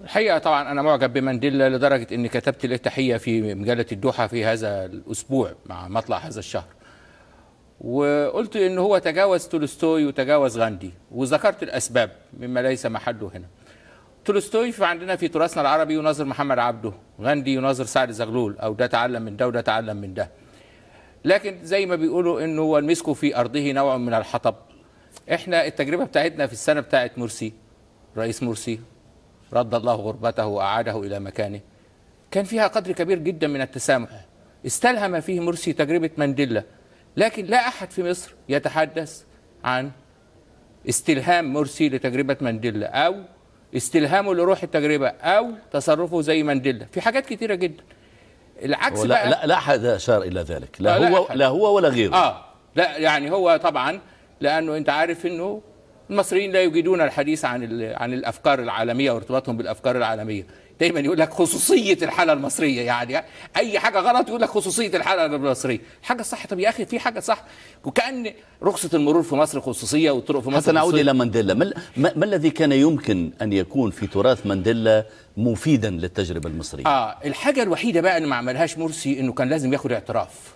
الحقيقة طبعا أنا معجب بمانديلا لدرجة أني كتبت له تحية في مجلة الدوحة في هذا الأسبوع مع مطلع هذا الشهر، وقلت أنه هو تجاوز تولستوي وتجاوز غاندي، وذكرت الأسباب مما ليس محله هنا. تولستوي عندنا في تراثنا العربي يناظر محمد عبده، غاندي يناظر سعد زغلول، أو ده تعلم من ده وده تعلم من ده. لكن زي ما بيقولوا أنه هو المسك في أرضه نوع من الحطب. احنا التجربة بتاعتنا في السنة بتاعت مرسي، رئيس مرسي رد الله غربته وأعاده إلى مكانه، كان فيها قدر كبير جدا من التسامح. استلهم فيه مرسي تجربة مانديلا، لكن لا أحد في مصر يتحدث عن استلهام مرسي لتجربة مانديلا، أو استلهامه لروح التجربة، أو تصرفه زي مانديلا في حاجات كتيرة جدا. العكس بقى، لا أحد أشار إلى ذلك، لا هو ولا غيره. لا يعني هو طبعا، لأنه أنت عارف أنه المصريين لا يجيدون الحديث عن الافكار العالميه وارتباطهم بالافكار العالميه. دايما يقول لك خصوصيه الحاله المصريه، يعني اي حاجه غلط يقول لك خصوصيه الحاله المصريه. الحاجه صح، طب يا اخي في حاجه صح، وكأن رخصه المرور في مصر خصوصيه والطرق في مصر. حتى نعود الى مانديلا، ما الذي كان يمكن ان يكون في تراث مانديلا مفيدا للتجربه المصريه؟ الحاجه الوحيده بقى اللي ما عملهاش مرسي انه كان لازم ياخد اعتراف،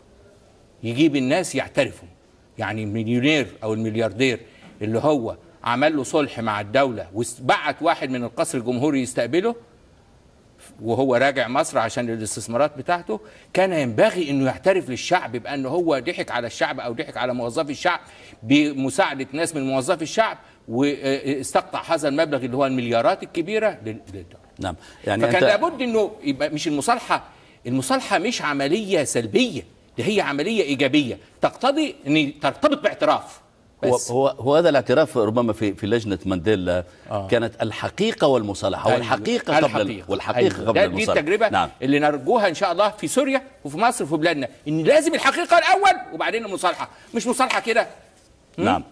يجيب الناس يعترفوا. يعني المليونير او الملياردير اللي هو عمل له صلح مع الدولة وبعت واحد من القصر الجمهوري يستقبله وهو راجع مصر عشان الاستثمارات بتاعته، كان ينبغي انه يعترف للشعب بأنه هو ضحك على الشعب او ضحك على موظفي الشعب بمساعدة ناس من موظفي الشعب، واستقطع هذا المبلغ اللي هو المليارات الكبيرة للدولة. نعم، يعني فكان لابد انه يبقى مش المصالحة مش عملية سلبية، دي هي عملية إيجابية تقتضي ان ترتبط باعتراف. هو هذا الاعتراف ربما في لجنة مانديلا كانت الحقيقة والمصالحة، والحقيقة قبل المصالحة. دي التجربة نعم. اللي نرجوها إن شاء الله في سوريا وفي مصر وفي بلادنا، إن لازم الحقيقة الأول وبعدين المصالحة، مش مصالحة كده. نعم.